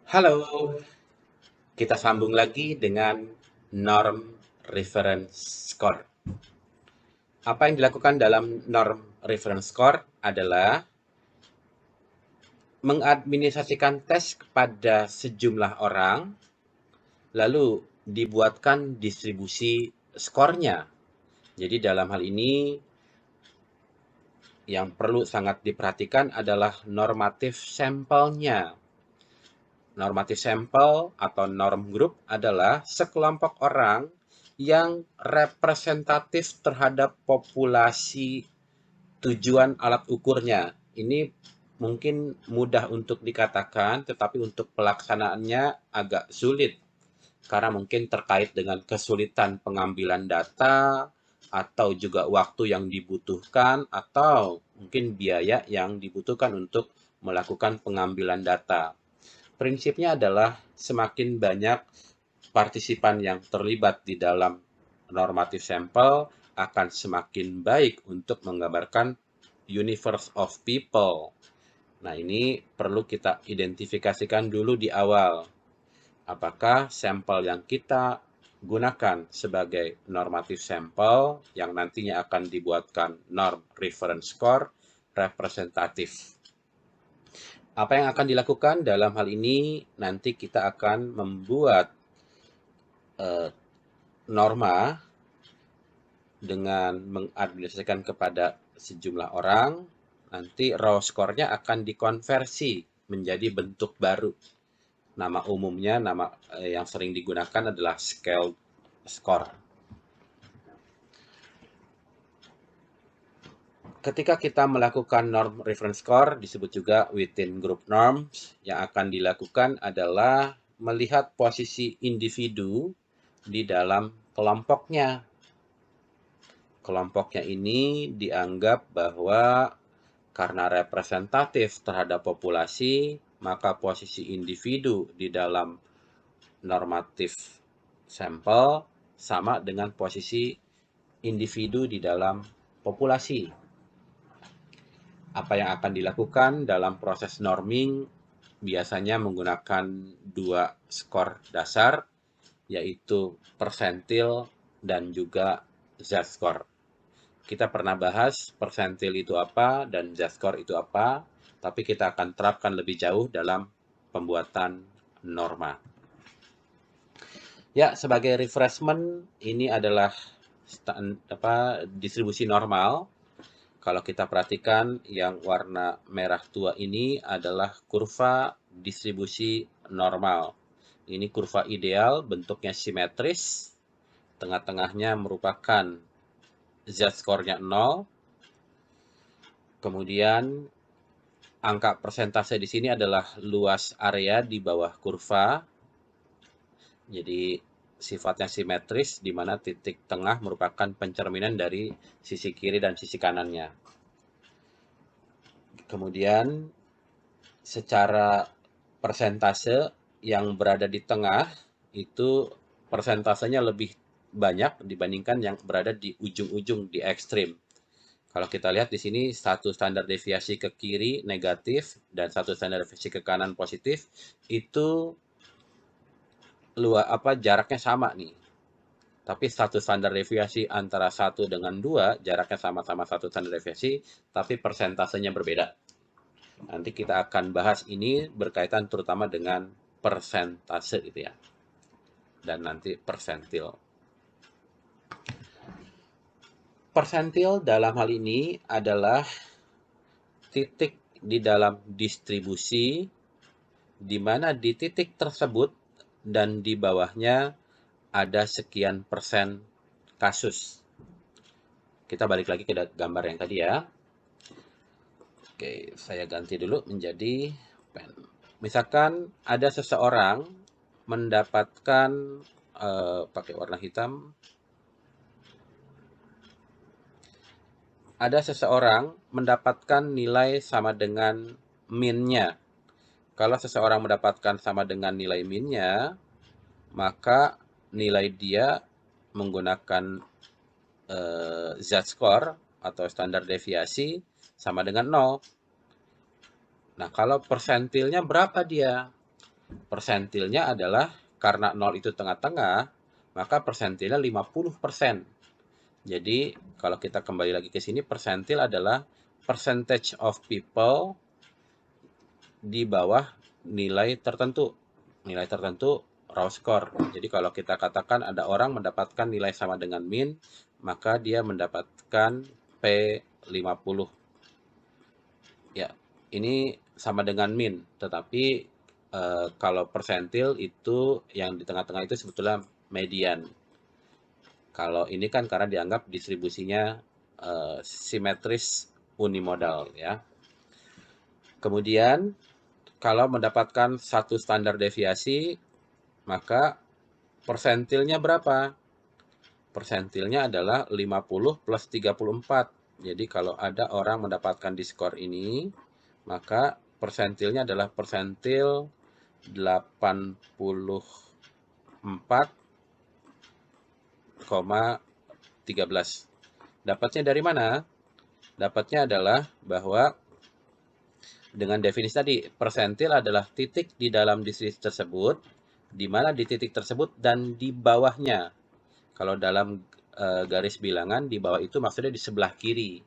Halo, kita sambung lagi dengan norm reference score. Apa yang dilakukan dalam norm reference score adalah mengadministrasikan tes kepada sejumlah orang, lalu dibuatkan distribusi skornya. Jadi dalam hal ini yang perlu sangat diperhatikan adalah normatif sampelnya. Normatif sampel atau norm group adalah sekelompok orang yang representatif terhadap populasi tujuan alat ukurnya. Ini mungkin mudah untuk dikatakan, tetapi untuk pelaksanaannya agak sulit karena mungkin terkait dengan kesulitan pengambilan data atau juga waktu yang dibutuhkan atau mungkin biaya yang dibutuhkan untuk melakukan pengambilan data. Prinsipnya adalah semakin banyak partisipan yang terlibat di dalam normatif sampel akan semakin baik untuk menggambarkan universe of people. Nah, ini perlu kita identifikasikan dulu di awal. Apakah sampel yang kita gunakan sebagai normatif sampel yang nantinya akan dibuatkan norm reference score representatif. Apa yang akan dilakukan dalam hal ini, nanti kita akan membuat eh, norma dengan mengadministrasikan kepada sejumlah orang, nanti raw score-nya akan dikonversi menjadi bentuk baru. Nama umumnya, nama yang sering digunakan adalah scale score. Ketika kita melakukan norm reference score, disebut juga within group norms, yang akan dilakukan adalah melihat posisi individu di dalam kelompoknya. Kelompoknya ini dianggap bahwa karena representatif terhadap populasi, maka posisi individu di dalam normatif sampel sama dengan posisi individu di dalam populasi. Apa yang akan dilakukan dalam proses norming biasanya menggunakan dua skor dasar, yaitu persentil dan juga z-score. Kita pernah bahas persentil itu apa dan z-score itu apa, tapi kita akan terapkan lebih jauh dalam pembuatan norma. Ya, sebagai refreshment, ini adalah distribusi normal. Kalau kita perhatikan, yang warna merah tua ini adalah kurva distribusi normal. Ini kurva ideal, bentuknya simetris. Tengah-tengahnya merupakan z-score-nya 0. Kemudian angka persentase di sini adalah luas area di bawah kurva. Jadi sifatnya simetris, di mana titik tengah merupakan pencerminan dari sisi kiri dan sisi kanannya. Kemudian secara persentase yang berada di tengah itu persentasenya lebih banyak dibandingkan yang berada di ujung-ujung di ekstrim. Kalau kita lihat di sini satu standar deviasi ke kiri negatif dan satu standar deviasi ke kanan positif, itu jaraknya sama nih. Tapi satu standar deviasi antara satu dengan dua jaraknya sama-sama satu standar deviasi, tapi persentasenya berbeda. Nanti kita akan bahas ini berkaitan terutama dengan persentase gitu ya. Dan nanti persentil. Persentil dalam hal ini adalah titik di dalam distribusi di mana di titik tersebut dan di bawahnya ada sekian persen kasus. Kita balik lagi ke gambar yang tadi ya. Oke, saya ganti dulu menjadi pen. Misalkan ada seseorang mendapatkan pakai warna hitam. Ada seseorang mendapatkan nilai sama dengan min-nya. Kalau seseorang mendapatkan sama dengan nilai min-nya, maka nilai dia menggunakan z-score atau standar deviasi sama dengan 0. Nah, kalau persentilnya berapa dia? Persentilnya adalah karena 0 itu tengah-tengah, maka persentilnya 50%. Jadi kalau kita kembali lagi ke sini, persentil adalah percentage of people di bawah nilai tertentu. Nilai tertentu raw score. Jadi kalau kita katakan ada orang mendapatkan nilai sama dengan min, maka dia mendapatkan P50. Ya, ini sama dengan min, tetapi kalau persentil itu yang di tengah-tengah itu sebetulnya median. Kalau ini kan karena dianggap distribusinya simetris unimodal ya. Kemudian kalau mendapatkan satu standar deviasi, maka persentilnya berapa? Persentilnya adalah 50 plus 34. Jadi kalau ada orang mendapatkan di skor ini, maka persentilnya adalah persentil 84,13. Dapatnya dari mana? Dapatnya adalah bahwa dengan definisi tadi, persentil adalah titik di dalam distribusi tersebut, di mana di titik tersebut dan di bawahnya. Kalau dalam garis bilangan, di bawah itu maksudnya di sebelah kiri.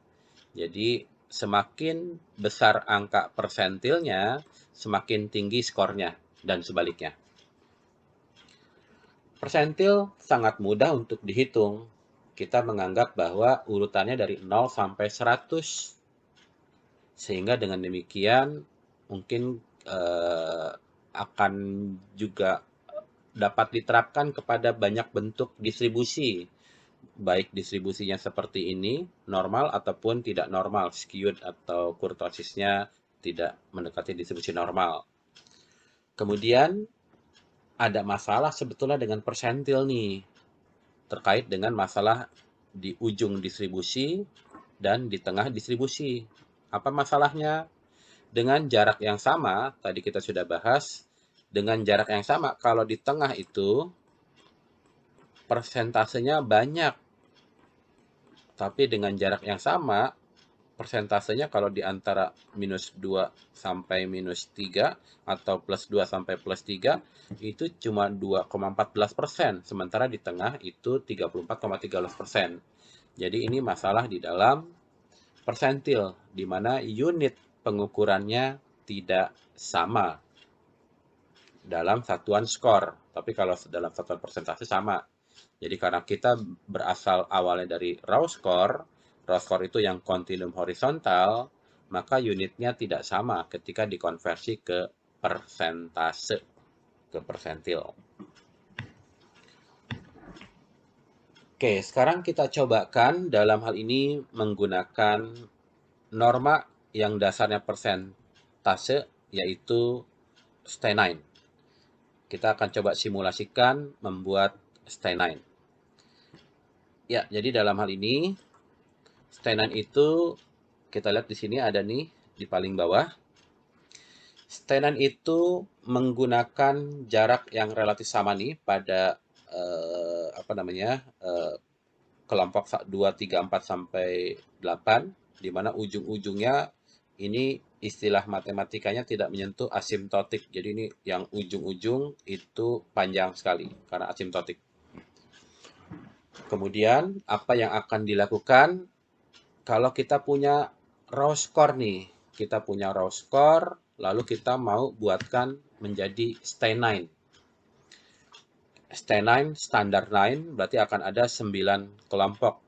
Jadi, semakin besar angka persentilnya, semakin tinggi skornya, dan sebaliknya. Persentil sangat mudah untuk dihitung. Kita menganggap bahwa urutannya dari 0 sampai 100. Sehingga dengan demikian, mungkin akan juga dapat diterapkan kepada banyak bentuk distribusi, baik distribusinya seperti ini, normal ataupun tidak normal, skewed atau kurtosisnya tidak mendekati distribusi normal. Kemudian ada masalah sebetulnya dengan persentil nih, terkait dengan masalah di ujung distribusi dan di tengah distribusi. Apa masalahnya? Dengan jarak yang sama, tadi kita sudah bahas, dengan jarak yang sama, kalau di tengah itu persentasenya banyak. Tapi dengan jarak yang sama, persentasenya kalau di antara minus 2 sampai minus 3 atau plus 2 sampai plus 3 itu cuma 2,14%. Sementara di tengah itu 34,13%. Jadi ini masalah di dalam persentil, di mana unit pengukurannya tidak sama dalam satuan skor. Tapi kalau dalam satuan persentase sama. Jadi karena kita berasal awalnya dari raw score itu yang kontinum horizontal, maka unitnya tidak sama ketika dikonversi ke persentase, ke persentil. Oke, sekarang kita cobakan dalam hal ini menggunakan norma yang dasarnya persentase, yaitu Stein. Kita akan coba simulasikan membuat Stein. Ya, jadi dalam hal ini, Stein itu kita lihat di sini ada nih di paling bawah. Stein itu menggunakan jarak yang relatif sama nih pada kelompok 2, 3, 4 sampai 8, di mana ujung-ujungnya ini istilah matematikanya tidak menyentuh asimptotik. Jadi ini yang ujung-ujung itu panjang sekali karena asimptotik. Kemudian apa yang akan dilakukan kalau kita punya raw score nih? Kita punya raw score, lalu kita mau buatkan menjadi Stein. Stein standar 9 berarti akan ada 9 kelompok.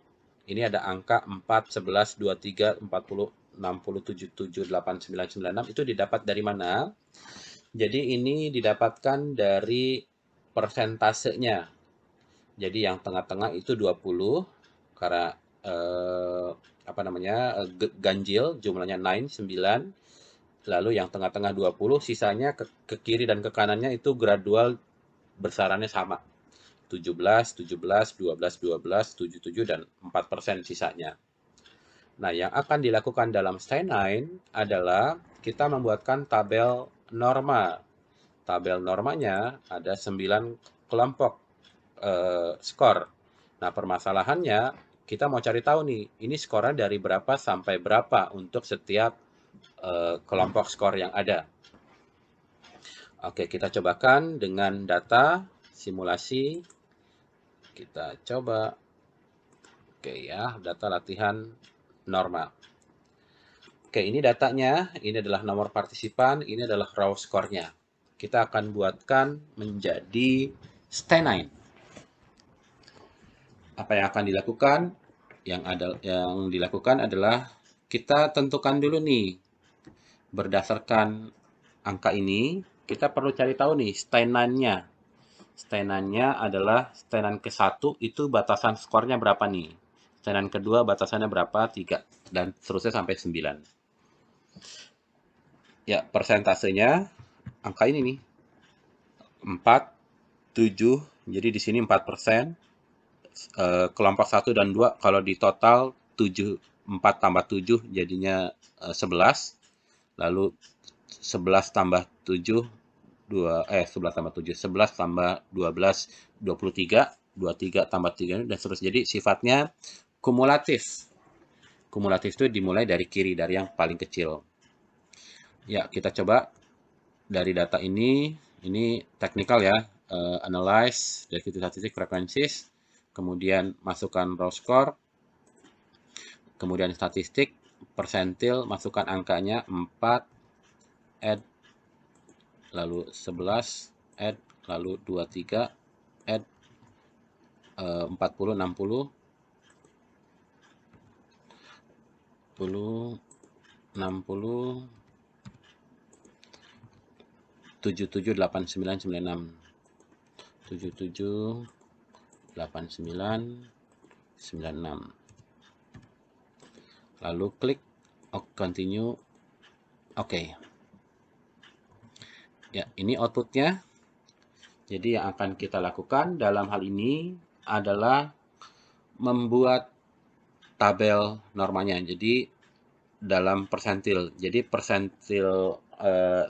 Ini ada angka 4, 11, 23, 40, 60, 77, 8, 9, 96. Itu didapat dari mana? Jadi ini didapatkan dari persentasenya. Jadi yang tengah-tengah itu 20 karena ganjil jumlahnya 9, 9. Lalu yang tengah-tengah 20, sisanya ke kiri dan ke kanannya itu gradual besarannya sama. 17, 17, 12, 12, 77, dan 4% sisanya. Nah, yang akan dilakukan dalam Stein adalah kita membuatkan tabel norma. Tabel normanya ada 9 kelompok skor. Nah, permasalahannya kita mau cari tahu nih, ini skornya dari berapa sampai berapa untuk setiap kelompok skor yang ada. Oke, kita cobakan dengan data simulasi. Kita coba. Oke ya, data latihan normal. Oke, ini datanya. Ini adalah nomor partisipan. Ini adalah raw score-nya. Kita akan buatkan menjadi Steinine. Apa yang akan dilakukan? Yang dilakukan adalah kita tentukan dulu nih, berdasarkan angka ini, kita perlu cari tahu nih Steinine-nya. Steinine-nya adalah Steinine ke-1 itu batasan skornya berapa nih? Steinine kedua batasannya berapa? 3. Dan seterusnya sampai 9. Ya, persentasenya angka ini nih. 4, 7. Jadi di sini 4%. Kelompok 1 dan 2 kalau di total 7, 4 tambah 7 jadinya 11. Lalu 11 tambah 7, 11 tambah 7, 11 tambah 12, 23, 23 tambah 3, dan seterusnya. Jadi sifatnya kumulatif. Kumulatif itu dimulai dari kiri, dari yang paling kecil. Ya, kita coba dari data ini teknikal ya, analyze, dari statistik frequencies, kemudian masukkan raw score, kemudian statistik, persentil, masukkan angkanya 4, add, lalu 11, add, lalu 23, add, 40, 60, 60, 77, 89, 96, 77, 89, 96. Lalu klik continue. Oke. Ya, ini outputnya. Jadi yang akan kita lakukan dalam hal ini adalah membuat tabel normanya. Jadi dalam persentil. Jadi persentil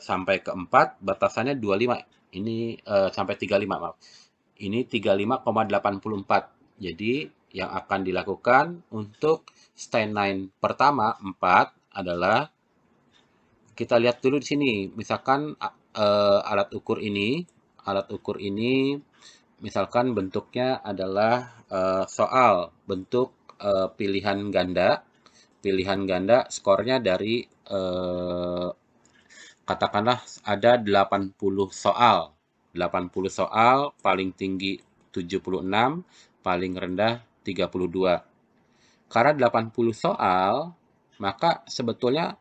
sampai ke 4 batasannya 25. Ini sampai 35, maaf. Ini 35,84. Jadi yang akan dilakukan untuk Steinine pertama 4 adalah kita lihat dulu di sini. Misalkan alat ukur ini misalkan bentuknya adalah soal bentuk pilihan ganda. Pilihan ganda skornya dari katakanlah ada 80 soal. 80 soal, paling tinggi 76, paling rendah 32. Karena 80 soal, maka sebetulnya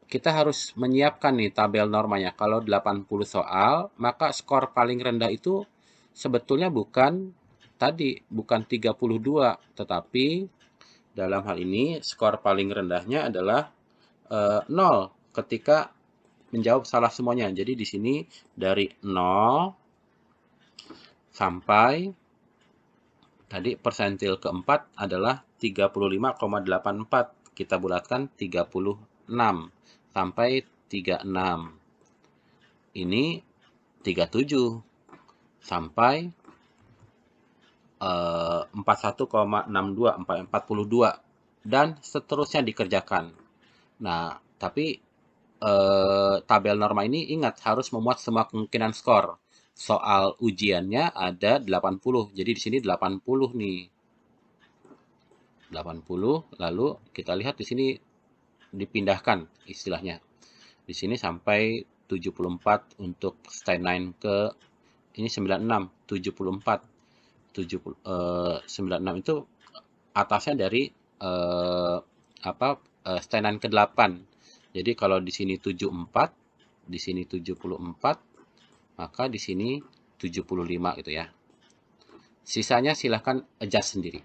kita harus menyiapkan nih tabel normanya. Kalau 80 soal, maka skor paling rendah itu sebetulnya bukan 32, tetapi dalam hal ini skor paling rendahnya adalah 0 ketika menjawab salah semuanya. Jadi di sini dari 0 sampai tadi persentil keempat adalah 35,84. Kita bulatkan 36 sampai 36. Ini 37 sampai 41,62, 42, dan seterusnya dikerjakan. Nah, tapi tabel norma ini ingat harus memuat semua kemungkinan skor. Soal ujiannya ada 80. Jadi di sini 80 nih. 80, lalu kita lihat di sini dipindahkan istilahnya. Di sini sampai 74 untuk Steinine ke ini 96, 74. 96 itu atasnya dari Steinine ke-8. Jadi kalau di sini 74, di sini 74, maka di sini 75 gitu ya. Sisanya silahkan adjust sendiri.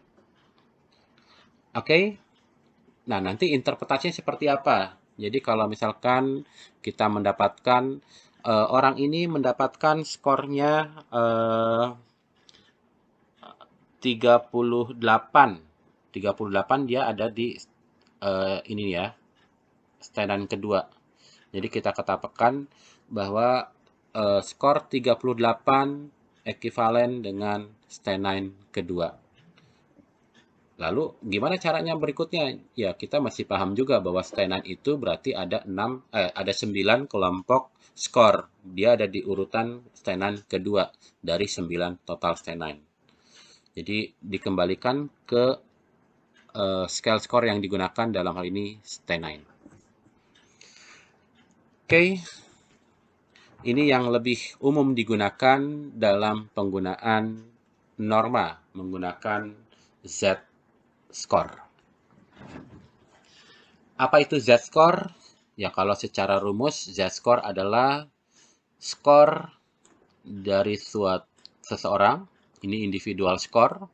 Oke. Nah, nanti interpretasinya seperti apa? Jadi kalau misalkan kita mendapatkan orang ini mendapatkan skornya 38. 38 dia ada di ini ya, Steinine kedua. Jadi kita katakan bahwa skor 38 ekivalen dengan Steinine kedua. Lalu gimana caranya berikutnya? Ya, kita masih paham juga bahwa stainan itu berarti ada 9 kelompok skor. Dia ada di urutan stainan kedua dari 9 total stainan. Jadi dikembalikan ke scale skor yang digunakan dalam hal ini stainan. Oke, ini yang lebih umum digunakan dalam penggunaan norma menggunakan Z-score. Apa itu Z-score? Ya, kalau secara rumus, Z-score adalah skor dari seseorang, ini individual score,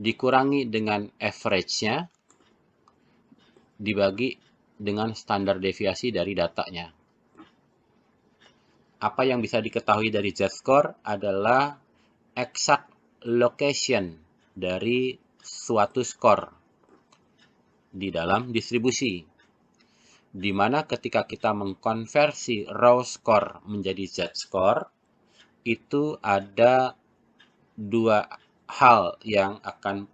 dikurangi dengan average-nya, dibagi dengan standar deviasi dari datanya. Apa yang bisa diketahui dari Z-score adalah exact location dari suatu skor di dalam distribusi, di mana ketika kita mengkonversi raw score menjadi Z-score, itu ada dua hal yang akan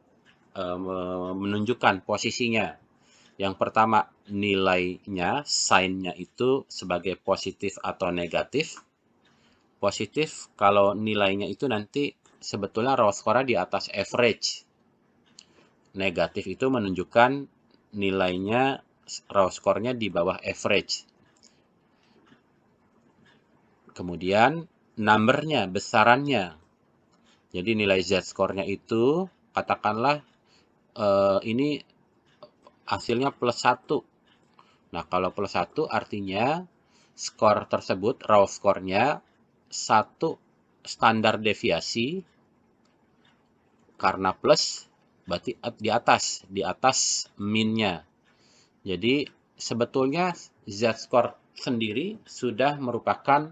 menunjukkan posisinya. Yang pertama, nilainya, sign-nya itu sebagai positif atau negatif. Positif kalau nilainya itu nanti sebetulnya raw score di atas average. Negatif itu menunjukkan nilainya raw score-nya di bawah average. Kemudian number-nya, besarannya. Jadi nilai Z-score-nya itu katakanlah ini hasilnya plus 1. Nah, kalau plus 1 artinya skor tersebut, raw score-nya 1 standar deviasi, karena plus berarti di atas min-nya. Jadi sebetulnya Z-score sendiri sudah merupakan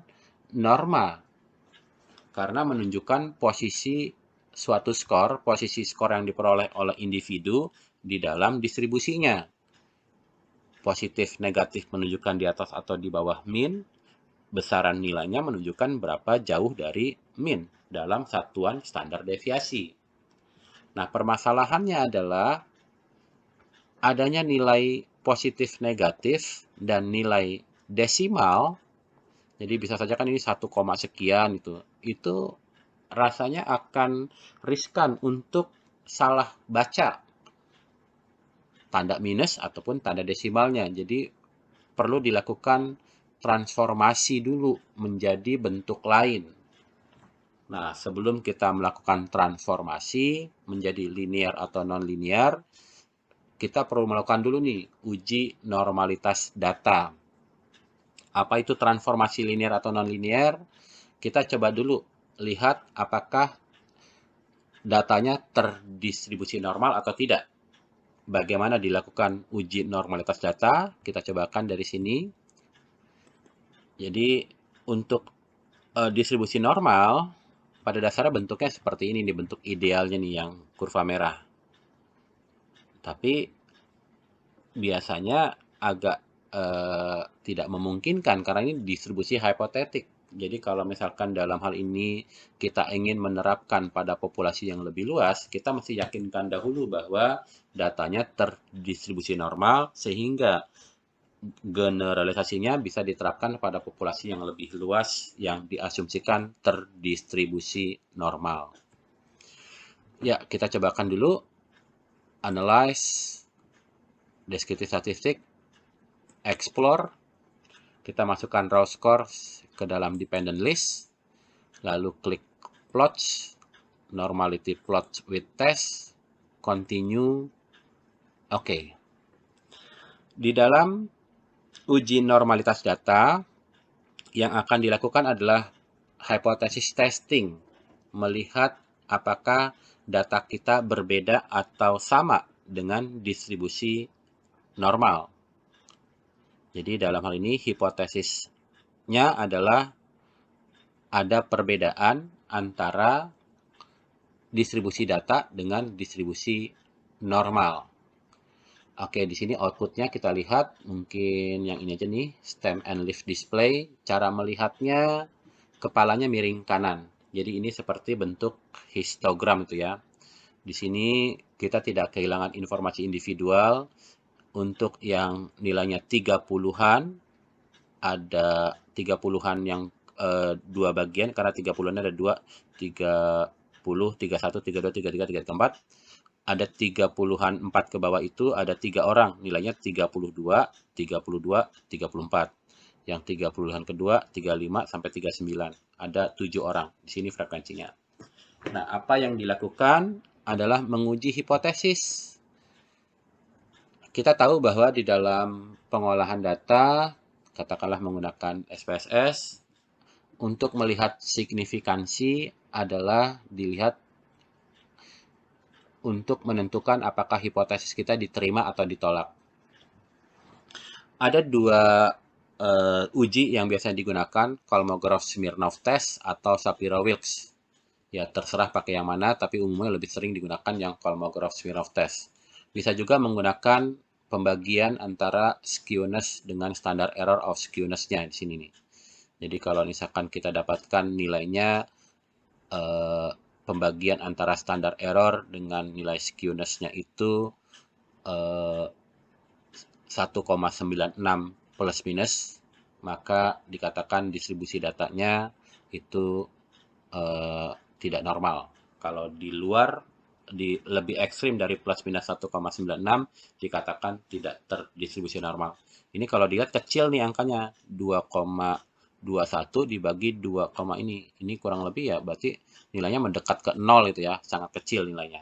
norma karena menunjukkan posisi suatu skor, posisi skor yang diperoleh oleh individu di dalam distribusinya. Positif negatif menunjukkan di atas atau di bawah min, besaran nilainya menunjukkan berapa jauh dari min dalam satuan standar deviasi. Nah, permasalahannya adalah adanya nilai positif negatif dan nilai desimal. Jadi bisa saja kan ini 1, sekian itu rasanya akan riskan untuk salah baca tanda minus ataupun tanda desimalnya. Jadi perlu dilakukan transformasi dulu menjadi bentuk lain. Nah, sebelum kita melakukan transformasi menjadi linear atau non-linear, kita perlu melakukan dulu nih uji normalitas data. Apa itu transformasi linear atau non-linear? Kita coba dulu lihat apakah datanya terdistribusi normal atau tidak. Bagaimana dilakukan uji normalitas data? Kita cobakan dari sini. Jadi untuk distribusi normal, pada dasarnya bentuknya seperti ini nih, bentuk idealnya nih yang kurva merah. Tapi biasanya agak tidak memungkinkan karena ini distribusi hipotetik. Jadi kalau misalkan dalam hal ini kita ingin menerapkan pada populasi yang lebih luas, kita mesti yakinkan dahulu bahwa datanya terdistribusi normal sehingga generalisasinya bisa diterapkan pada populasi yang lebih luas yang diasumsikan terdistribusi normal. Ya, kita cobakan dulu analyze, descriptive statistik, explore, kita masukkan raw score ke dalam dependent list, lalu klik plots, normality plot with test, continue, oke. Di dalam uji normalitas data, yang akan dilakukan adalah hypothesis testing, melihat apakah data kita berbeda atau sama dengan distribusi normal. Jadi dalam hal ini hipotesisnya adalah ada perbedaan antara distribusi data dengan distribusi normal. Oke, di sini outputnya kita lihat, mungkin yang ini aja nih, stem and leaf display. Cara melihatnya, kepalanya miring kanan. Jadi ini seperti bentuk histogram itu ya. Di sini kita tidak kehilangan informasi individual. Untuk yang nilainya 30-an, ada 30-an yang dua bagian, karena 30-an ada dua, 30, 31, 32, 33, 34. Ada 30-an 4 ke bawah itu ada 3 orang, nilainya 32, 32, 34. Yang 30-an kedua 35 sampai 39. Ada 7 orang. Di sini frekuensinya. Nah, apa yang dilakukan adalah menguji hipotesis. Kita tahu bahwa di dalam pengolahan data, katakanlah menggunakan SPSS, untuk melihat signifikansi adalah dilihat untuk menentukan apakah hipotesis kita diterima atau ditolak. Ada dua uji yang biasanya digunakan, Kolmogorov-Smirnov test atau Shapiro-Wilks. Ya, terserah pakai yang mana, tapi umumnya lebih sering digunakan yang Kolmogorov-Smirnov test. Bisa juga menggunakan pembagian antara skewness dengan standard error of skewness-nya di sini nih. Jadi kalau misalkan kita dapatkan nilainya pembagian antara standard error dengan nilai skewness-nya itu 1,96 plus minus, maka dikatakan distribusi datanya itu tidak normal. Kalau di luar, lebih ekstrim dari plus minus 1,96 dikatakan tidak terdistribusi normal. Ini kalau dilihat kecil nih angkanya, 2,21 dibagi 2, ini kurang lebih ya, berarti nilainya mendekat ke 0 itu ya, sangat kecil nilainya.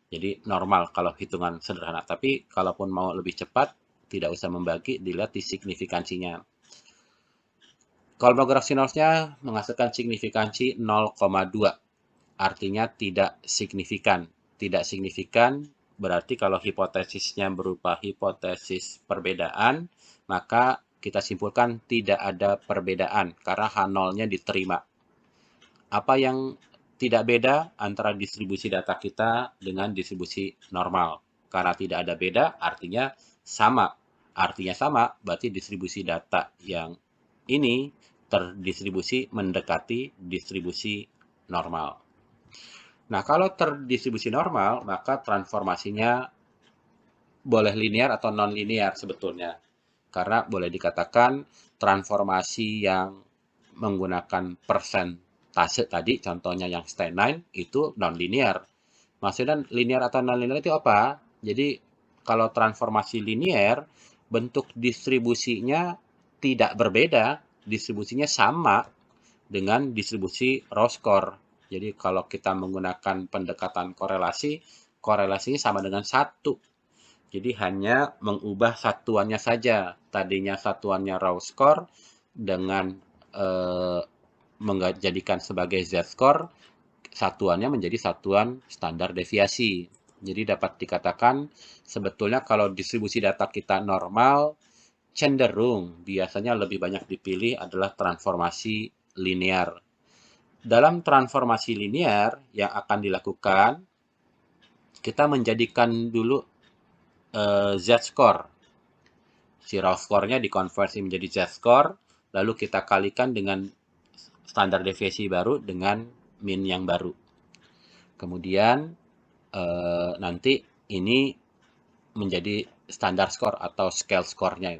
Jadi normal kalau hitungan sederhana. Tapi kalaupun mau lebih cepat, tidak usah membagi, dilihat di signifikansinya. Kolmogorov-Smirnovnya menghasilkan signifikansi 0,2. Artinya tidak signifikan. Tidak signifikan berarti kalau hipotesisnya berupa hipotesis perbedaan, maka kita simpulkan tidak ada perbedaan karena H0-nya diterima. Apa yang tidak beda antara distribusi data kita dengan distribusi normal? Karena tidak ada beda, artinya sama. Artinya sama, berarti distribusi data yang ini terdistribusi mendekati distribusi normal. Nah, kalau terdistribusi normal, maka transformasinya boleh linear atau non-linear sebetulnya. Karena boleh dikatakan transformasi yang menggunakan persentase tadi, contohnya yang Stein itu non-linear. Maksudnya linear atau non-linear itu apa? Jadi kalau transformasi linear, bentuk distribusinya tidak berbeda, distribusinya sama dengan distribusi raw score. Jadi kalau kita menggunakan pendekatan korelasi, korelasinya sama dengan 1. Jadi hanya mengubah satuannya saja. Tadinya satuannya raw score dengan menjadikan sebagai z-score, satuannya menjadi satuan standar deviasi. Jadi dapat dikatakan sebetulnya kalau distribusi data kita normal, cenderung biasanya lebih banyak dipilih adalah transformasi linear. Dalam transformasi linear yang akan dilakukan, kita menjadikan dulu z-score. Si raw score-nya dikonversi menjadi z-score, lalu kita kalikan dengan standar deviasi baru dengan min yang baru. Kemudian nanti ini menjadi standar score atau scale score-nya.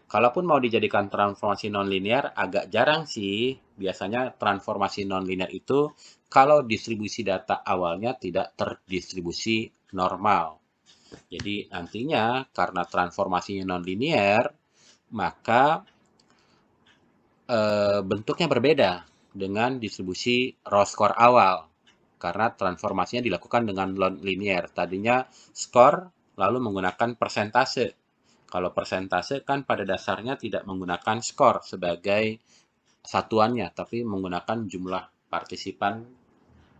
Kalaupun mau dijadikan transformasi nonlinear, agak jarang sih. Biasanya transformasi nonlinear itu kalau distribusi data awalnya tidak terdistribusi normal. Jadi nantinya karena transformasinya nonlinear, maka bentuknya berbeda dengan distribusi raw score awal. Karena transformasinya dilakukan dengan non-linear. Tadinya skor lalu menggunakan persentase. Kalau persentase kan pada dasarnya tidak menggunakan skor sebagai satuannya, tapi menggunakan jumlah partisipan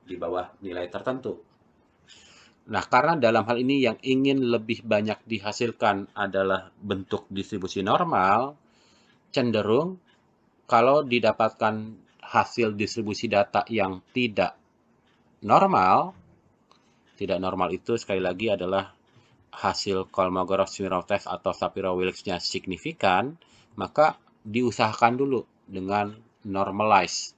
di bawah nilai tertentu. Nah, karena dalam hal ini yang ingin lebih banyak dihasilkan adalah bentuk distribusi normal, cenderung kalau didapatkan hasil distribusi data yang tidak normal itu sekali lagi adalah hasil Kolmogorov-Smirnov test atau Shapiro-Wilks-nya signifikan, maka diusahakan dulu dengan normalize,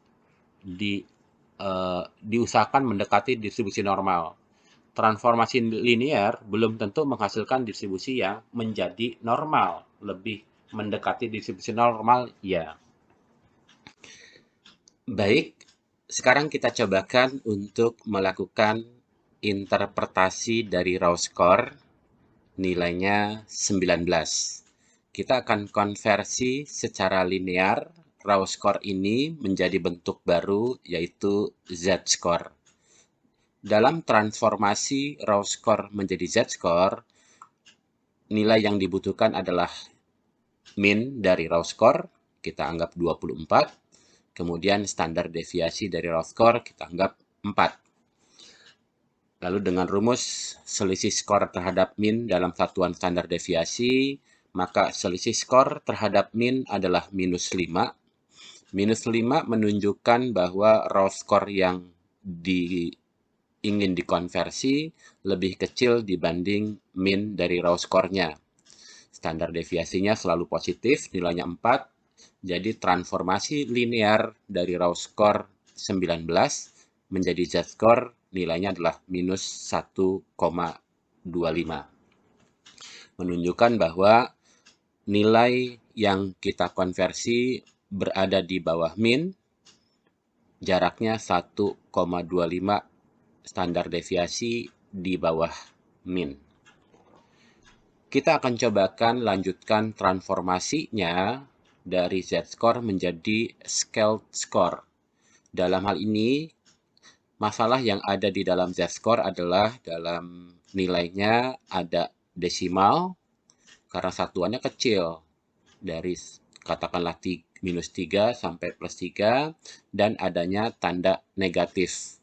diusahakan mendekati distribusi normal. transformasi linear belum tentu menghasilkan distribusi yang menjadi normal, lebih mendekati distribusi normal, ya. Baik, sekarang kita cobakan untuk melakukan interpretasi dari raw score, nilainya 19. Kita akan konversi secara linear raw score ini menjadi bentuk baru, yaitu z-score. Dalam transformasi raw score menjadi z-score, nilai yang dibutuhkan adalah min dari raw score, kita anggap 24. Kemudian standar deviasi dari raw score kita anggap 4. Lalu dengan rumus selisih skor terhadap min dalam satuan standar deviasi, maka selisih skor terhadap min adalah minus 5. Minus 5 menunjukkan bahwa raw score yang ingin dikonversi lebih kecil dibanding min dari raw score-nya. Standar deviasinya selalu positif, nilainya 4. Jadi transformasi linear dari raw score 19 menjadi z-score nilainya adalah minus 1,25. Menunjukkan bahwa nilai yang kita konversi berada di bawah min, jaraknya 1,25 standar deviasi di bawah min. Kita akan cobakan lanjutkan transformasinya dari z-score menjadi scaled score. Dalam hal ini, masalah yang ada di dalam z-score adalah dalam nilainya ada desimal, karena satuannya kecil, dari katakanlah minus 3 sampai plus 3, dan adanya tanda negatif.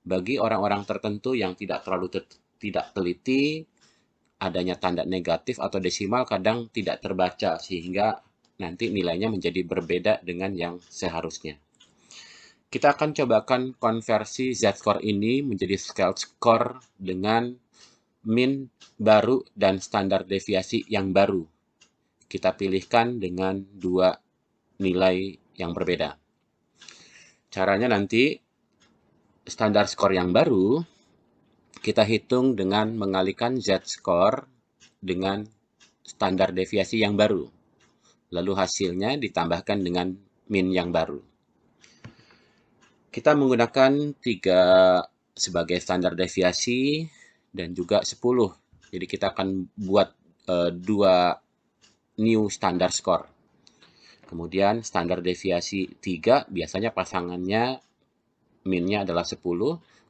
Bagi orang-orang tertentu yang tidak terlalu tidak teliti, adanya tanda negatif atau desimal kadang tidak terbaca, sehingga nanti nilainya menjadi berbeda dengan yang seharusnya. Kita akan cobakan konversi z-score ini menjadi scaled score dengan min baru dan standar deviasi yang baru. Kita pilihkan dengan dua nilai yang berbeda. Caranya nanti, standar skor yang baru kita hitung dengan mengalihkan z-score dengan standar deviasi yang baru. Lalu hasilnya ditambahkan dengan min yang baru. Kita menggunakan 3 sebagai standar deviasi dan juga 10. Jadi kita akan buat 2 new standard score. Kemudian standar deviasi 3 biasanya pasangannya minnya adalah 10.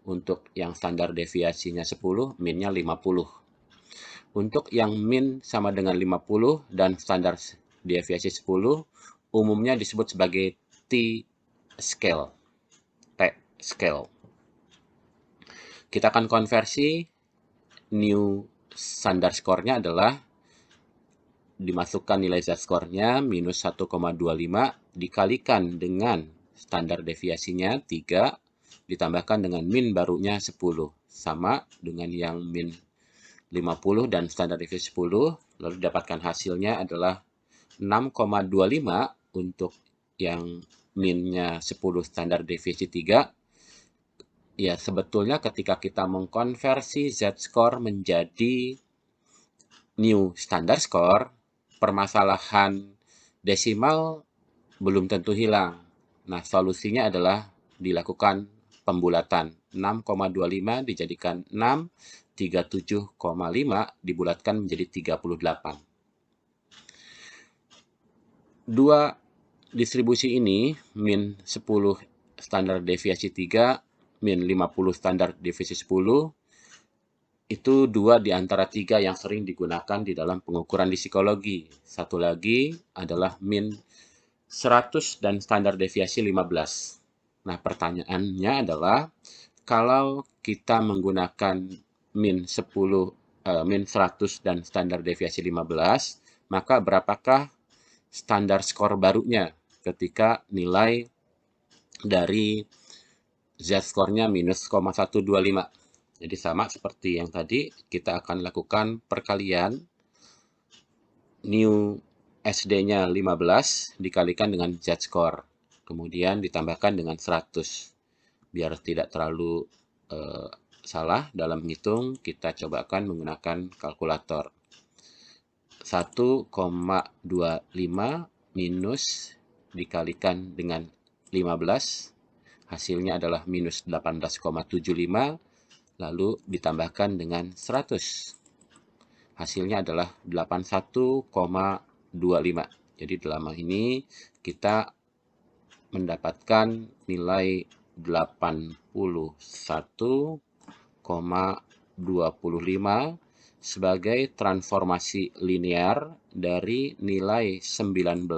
Untuk yang standar deviasinya 10, minnya 50. Untuk yang min sama dengan 50 dan standar deviasi 10, umumnya disebut sebagai T-scale. T-scale. Kita akan konversi, new standard score-nya adalah dimasukkan nilai z-score-nya minus 1,25 dikalikan dengan standar deviasinya 3 ditambahkan dengan min barunya 10, sama dengan yang min 50 dan standar deviasi 10, lalu dapatkan hasilnya adalah 6,25 untuk yang minnya 10 standar deviasi 3. Ya, sebetulnya ketika kita mengkonversi z-score menjadi new standard score, permasalahan desimal belum tentu hilang. Nah, solusinya adalah dilakukan pembulatan. 6,25 dijadikan 6, 37,5 dibulatkan menjadi 38. Dua distribusi ini, min 10 standar deviasi 3, min 50 standar deviasi 10, itu 2 di antara 3 yang sering digunakan di dalam pengukuran di psikologi. Satu lagi adalah min 100 dan standar deviasi 15. Nah, pertanyaannya adalah, kalau kita menggunakan min 100 dan standar deviasi 15, maka berapakah standar skor barunya ketika nilai dari z-score-nya minus 0,125. Jadi sama seperti yang tadi, kita akan lakukan perkalian new SD-nya 15 dikalikan dengan z-score. Kemudian ditambahkan dengan 100. Biar tidak terlalu salah dalam menghitung, kita cobakan menggunakan kalkulator. 1,25 minus dikalikan dengan 15, hasilnya adalah minus 18,75, lalu ditambahkan dengan 100. Hasilnya adalah 81,25. Jadi dalam hal ini kita mendapatkan nilai 81,25 sebagai transformasi linear dari nilai 19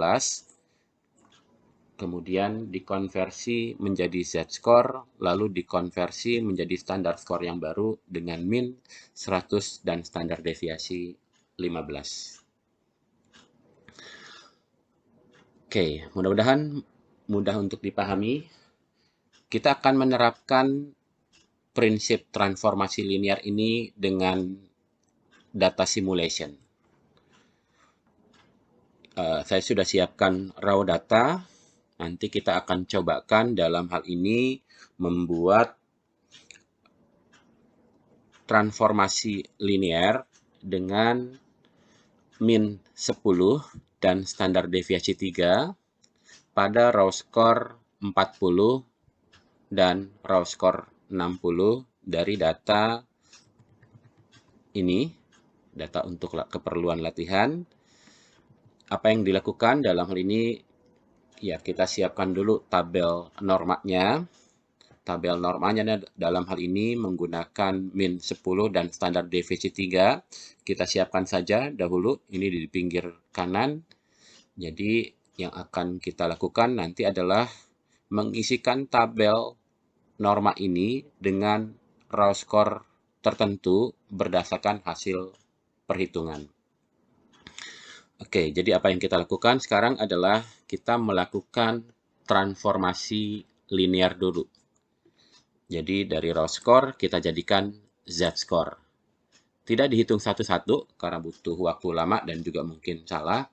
kemudian dikonversi menjadi z-score, lalu dikonversi menjadi standar skor yang baru dengan min 100 dan standar deviasi 15. Oke, mudah-mudahan mudah untuk dipahami. Kita akan menerapkan prinsip transformasi linear ini dengan data simulation. Saya sudah siapkan raw data. Nanti kita akan cobakan dalam hal ini membuat transformasi linear dengan min 10 dan standar deviasi 3 pada raw score 40 dan raw score 60 dari data ini, data untuk keperluan latihan. Apa yang dilakukan dalam hal ini? Ya, kita siapkan dulu tabel normanya. Tabel normanya dalam hal ini menggunakan min 10 dan standar deviasi 3. Kita siapkan saja dahulu, ini di pinggir kanan. Jadi, yang akan kita lakukan nanti adalah mengisikan tabel norma ini dengan raw score tertentu berdasarkan hasil perhitungan. Oke, jadi apa yang kita lakukan sekarang adalah kita melakukan transformasi linear dulu. Jadi dari raw score kita jadikan z-score. Tidak dihitung satu-satu karena butuh waktu lama dan juga mungkin salah.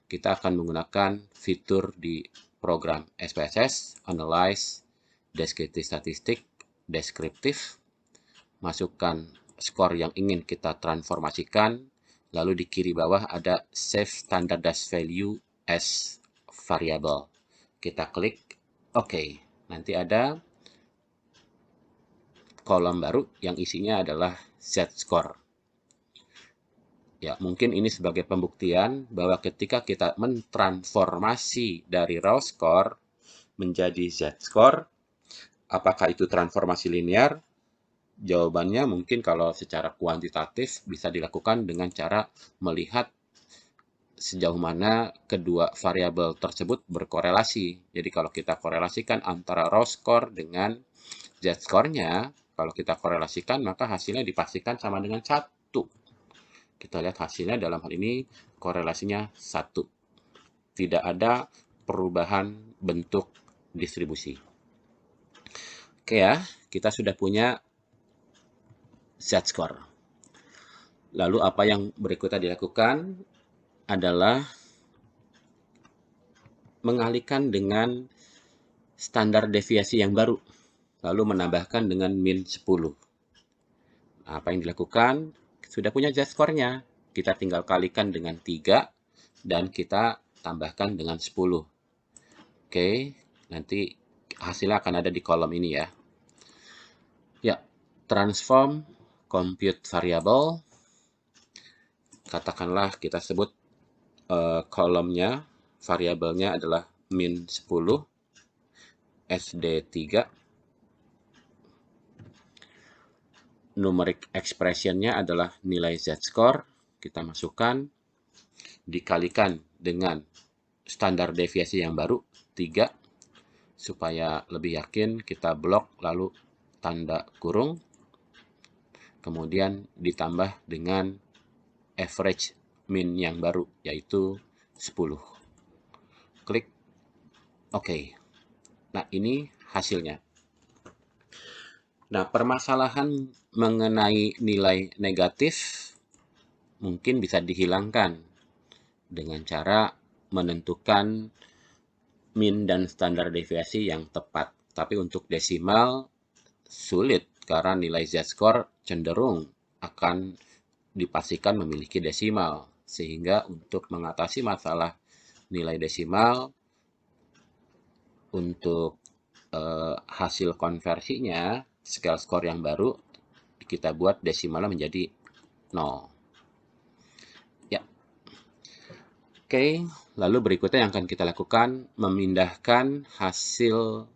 Kita akan menggunakan fitur di program SPSS, Analyze, Descriptive Statistic, Deskriptif. Masukkan skor yang ingin kita transformasikan. Lalu di kiri bawah ada Save Standardized Value as Variable. Kita klik OK. Nanti ada kolom baru yang isinya adalah z-score. Ya, mungkin ini sebagai pembuktian bahwa ketika kita mentransformasi dari raw score menjadi z-score, apakah itu transformasi linear? Jawabannya mungkin kalau secara kuantitatif bisa dilakukan dengan cara melihat sejauh mana kedua variabel tersebut berkorelasi. Jadi kalau kita korelasikan antara raw score dengan z-score-nya, kalau kita korelasikan maka hasilnya dipastikan sama dengan 1. Kita lihat hasilnya dalam hal ini korelasinya 1. Tidak ada perubahan bentuk distribusi. Oke ya, kita sudah punya z-score. Lalu apa yang berikutnya dilakukan adalah mengalihkan dengan standar deviasi yang baru, lalu menambahkan dengan min 10. Nah, apa yang dilakukan? Sudah punya z-score-nya. Kita tinggal kalikan dengan 3 dan kita tambahkan dengan 10. Oke, nanti hasilnya akan ada di kolom ini ya. Ya, transform compute variable. Katakanlah kita sebut kolomnya, variabelnya adalah min 10, SD3. Numeric expression-nya adalah nilai z-score. Kita masukkan, dikalikan dengan standar deviasi yang baru, 3. Supaya lebih yakin, kita blok lalu tanda kurung. Kemudian ditambah dengan average min yang baru, yaitu 10. Klik OK. Nah, ini hasilnya. Nah, permasalahan mengenai nilai negatif mungkin bisa dihilangkan dengan cara menentukan min dan standar deviasi yang tepat. Tapi untuk desimal sulit karena nilai z-score cenderung akan dipastikan memiliki desimal. Sehingga untuk mengatasi masalah nilai desimal, untuk hasil konversinya, scale score yang baru, kita buat desimalnya menjadi 0. Ya. Oke, lalu berikutnya yang akan kita lakukan, memindahkan hasil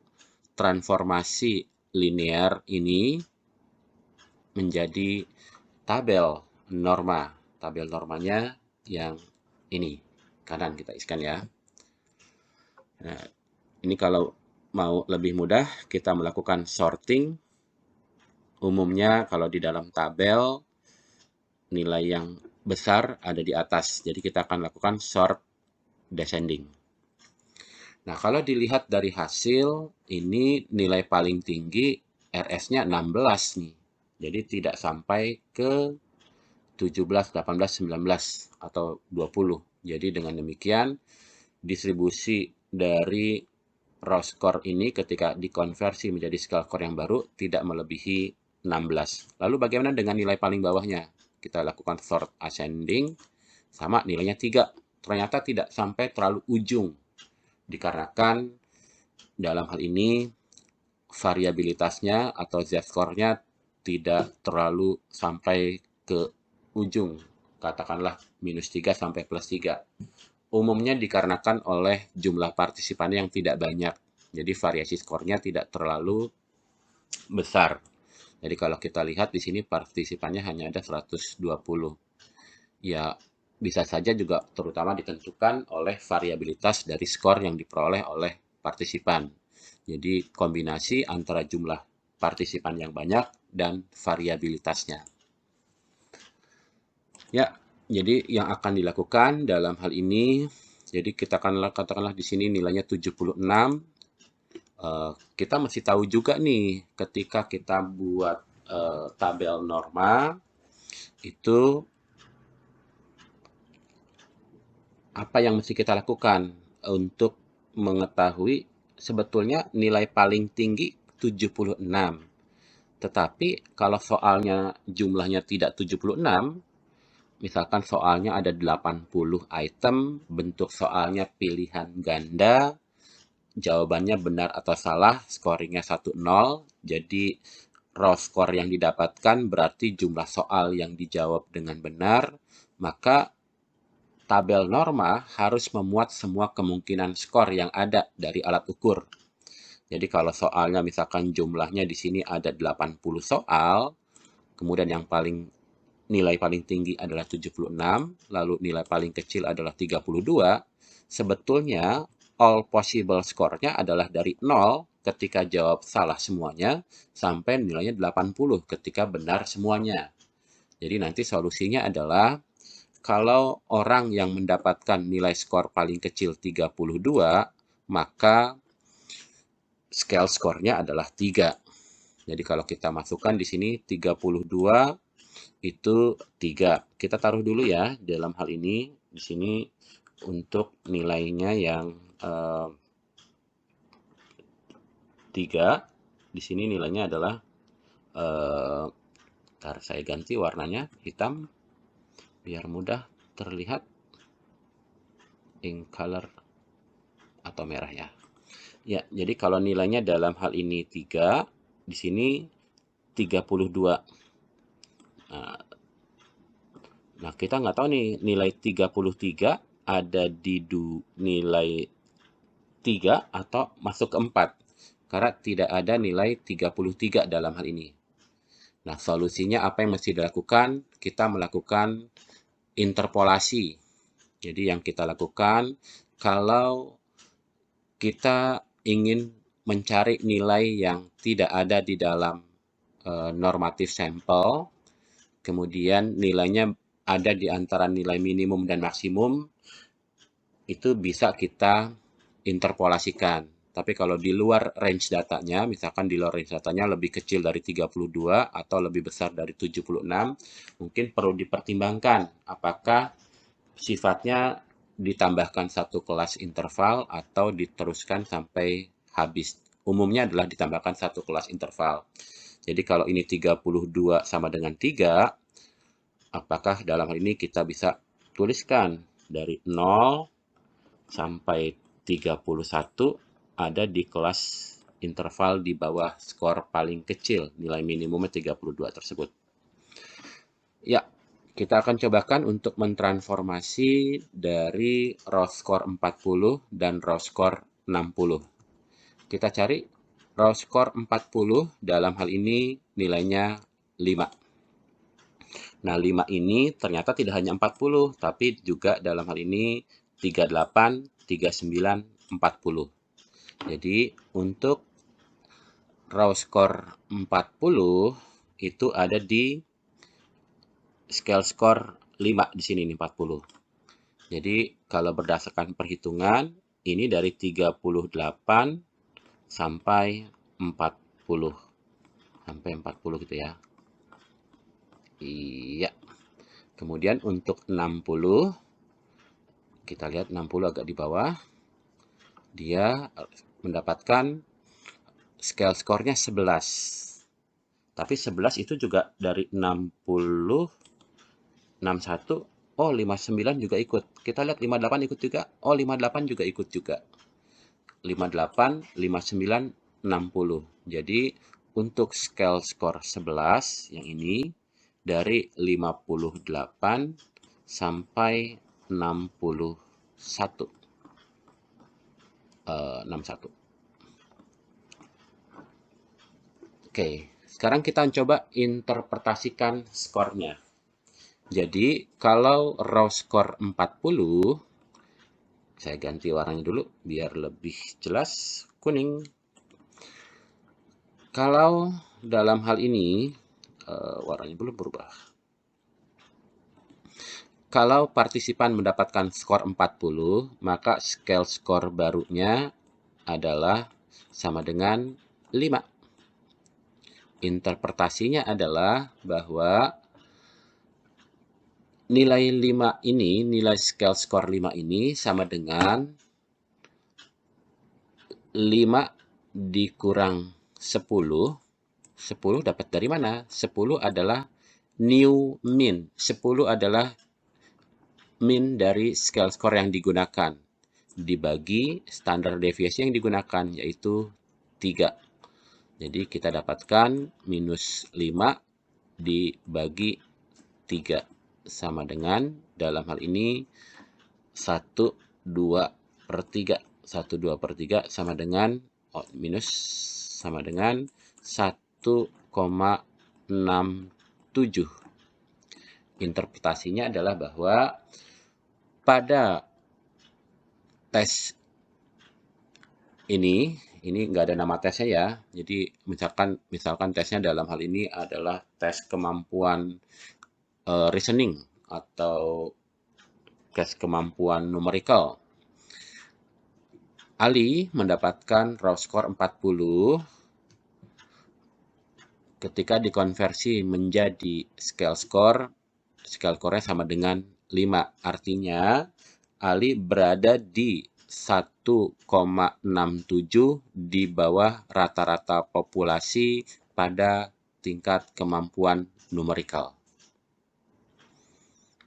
transformasi linear ini menjadi tabel norma. Tabel normanya yang ini, kanan kita isikan ya. Nah, ini kalau mau lebih mudah, kita melakukan sorting. Umumnya kalau di dalam tabel, nilai yang besar ada di atas. Jadi kita akan lakukan sort descending. Nah, kalau dilihat dari hasil, ini nilai paling tinggi RS-nya 16 nih. Jadi tidak sampai ke 17, 18, 19, atau 20. Jadi dengan demikian, distribusi dari raw score ini ketika dikonversi menjadi scale score yang baru tidak melebihi 16. Lalu bagaimana dengan nilai paling bawahnya? Kita lakukan sort ascending, sama nilainya 3. Ternyata tidak sampai terlalu ujung, dikarenakan dalam hal ini variabilitasnya atau z-score-nya tidak terlalu sampai ke ujung, katakanlah -3 sampai +3. Umumnya dikarenakan oleh jumlah partisipannya yang tidak banyak. Jadi variasi skornya tidak terlalu besar. Jadi kalau kita lihat di sini partisipannya hanya ada 120. Ya, bisa saja juga terutama ditentukan oleh variabilitas dari skor yang diperoleh oleh partisipan. Jadi kombinasi antara jumlah partisipan yang banyak dan variabilitasnya. Ya, jadi yang akan dilakukan dalam hal ini, jadi kita katakanlah di sini nilainya 76. Kita mesti tahu juga nih, ketika kita buat tabel norma, itu apa yang mesti kita lakukan untuk mengetahui sebetulnya nilai paling tinggi 76. Tetapi kalau soalnya jumlahnya tidak 76, misalkan soalnya ada 80 item, bentuk soalnya pilihan ganda, jawabannya benar atau salah, scoringnya 1-0, jadi raw score yang didapatkan berarti jumlah soal yang dijawab dengan benar, maka tabel norma harus memuat semua kemungkinan skor yang ada dari alat ukur. Jadi kalau soalnya misalkan jumlahnya di sini ada 80 soal, kemudian yang nilai paling tinggi adalah 76, lalu nilai paling kecil adalah 32, sebetulnya all possible score-nya adalah dari 0 ketika jawab salah semuanya, sampai nilainya 80 ketika benar semuanya. Jadi nanti solusinya adalah, kalau orang yang mendapatkan nilai skor paling kecil 32, maka scale skornya adalah 3. Jadi kalau kita masukkan di sini 32 itu 3. Kita taruh dulu ya dalam hal ini di sini untuk nilainya yang 3. Di sini nilainya adalah ntar saya ganti warnanya hitam biar mudah terlihat, ink color atau merah ya. Ya, jadi kalau nilainya dalam hal ini 3, di sini 32. Nah, kita nggak tahu nih nilai 33 ada di nilai 3 atau masuk ke 4. Karena tidak ada nilai 33 dalam hal ini. Nah, solusinya apa yang mesti dilakukan? Kita melakukan interpolasi. Jadi yang kita lakukan, kalau kita ingin mencari nilai yang tidak ada di dalam normatif sampel, kemudian nilainya ada di antara nilai minimum dan maksimum, itu bisa kita interpolasikan. Tapi kalau di luar range datanya, misalkan di luar range datanya lebih kecil dari 32 atau lebih besar dari 76, mungkin perlu dipertimbangkan apakah sifatnya ditambahkan satu kelas interval atau diteruskan sampai habis. Umumnya adalah ditambahkan satu kelas interval. Jadi kalau ini 32 sama dengan 3, apakah dalam hal ini kita bisa tuliskan dari 0 sampai 31 ada di kelas interval di bawah skor paling kecil, nilai minimumnya 32 tersebut. Ya, kita akan cobakan untuk mentransformasi dari raw score 40 dan raw score 60. Kita cari raw score 40, dalam hal ini nilainya 5. Nah, 5 ini ternyata tidak hanya 40, tapi juga dalam hal ini 38, 39, 40. Jadi, untuk raw score 40 itu ada di scale score 5 di sini nih, 40. Jadi, kalau berdasarkan perhitungan, ini dari 38 sampai 40. Sampai 40 gitu ya. Iya. Kemudian untuk 60, kita lihat 60 agak di bawah. Dia mendapatkan scale score-nya 11. Tapi 11 itu juga dari 60, 61, oh 59 juga ikut. Kita lihat 58 ikut juga. Oh 58 juga ikut juga. 58, 59, 60. Jadi untuk scale score 11 yang ini dari 58 sampai 61. 61. Oke, sekarang kita coba interpretasikan skornya. Jadi, kalau raw score 40, saya ganti warnanya dulu biar lebih jelas, kuning. Kalau dalam hal ini, warnanya belum berubah. Kalau partisipan mendapatkan skor 40, maka scale skor barunya adalah sama dengan 5. Interpretasinya adalah bahwa nilai 5 ini, nilai scale skor 5 ini sama dengan 5 dikurang 10. 10 dapat dari mana? 10 adalah new min. 10 adalah min dari scale skor yang digunakan. Dibagi standar deviasi yang digunakan, yaitu 3. Jadi kita dapatkan minus 5 dibagi 3 sama dengan, dalam hal ini 1, 2 per 3. 1, 2 per 3 sama dengan, minus sama dengan 1,67. Interpretasinya adalah bahwa pada tes ini nggak ada nama tesnya ya. Jadi misalkan tesnya dalam hal ini adalah tes kemampuan reasoning atau tes kemampuan numerikal. Ali mendapatkan raw score 40 ketika dikonversi menjadi scale score-nya sama dengan 5. Artinya Ali berada di 1,67 di bawah rata-rata populasi pada tingkat kemampuan numerikal.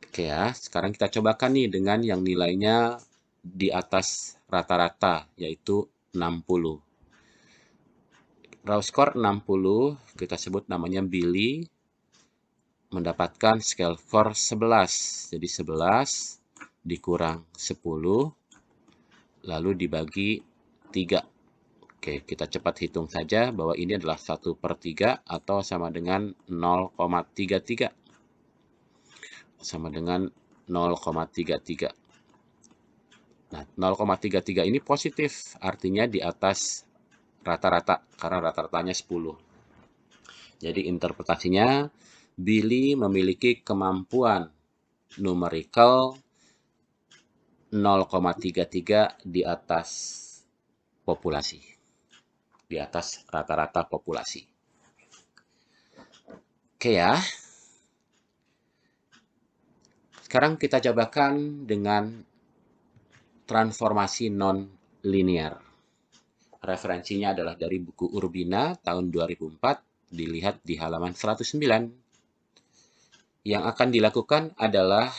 Oke ya, sekarang kita cobakan nih dengan yang nilainya di atas rata-rata, yaitu 60. Raw score 60, kita sebut namanya Billy, mendapatkan scale score 11. Jadi 11 dikurang 10, lalu dibagi 3. Oke, kita cepat hitung saja bahwa ini adalah 1/3 atau sama dengan 0,33. Sama dengan 0,33. Nah, 0,33 ini positif, artinya di atas rata-rata, karena rata-ratanya 10. Jadi interpretasinya, Billy memiliki kemampuan numerikal 0,33 di atas populasi. Di atas rata-rata populasi. Oke ya. Sekarang kita cobakan dengan transformasi non-linear. Referensinya adalah dari buku Urbina tahun 2004 dilihat di halaman 109. Yang akan dilakukan adalah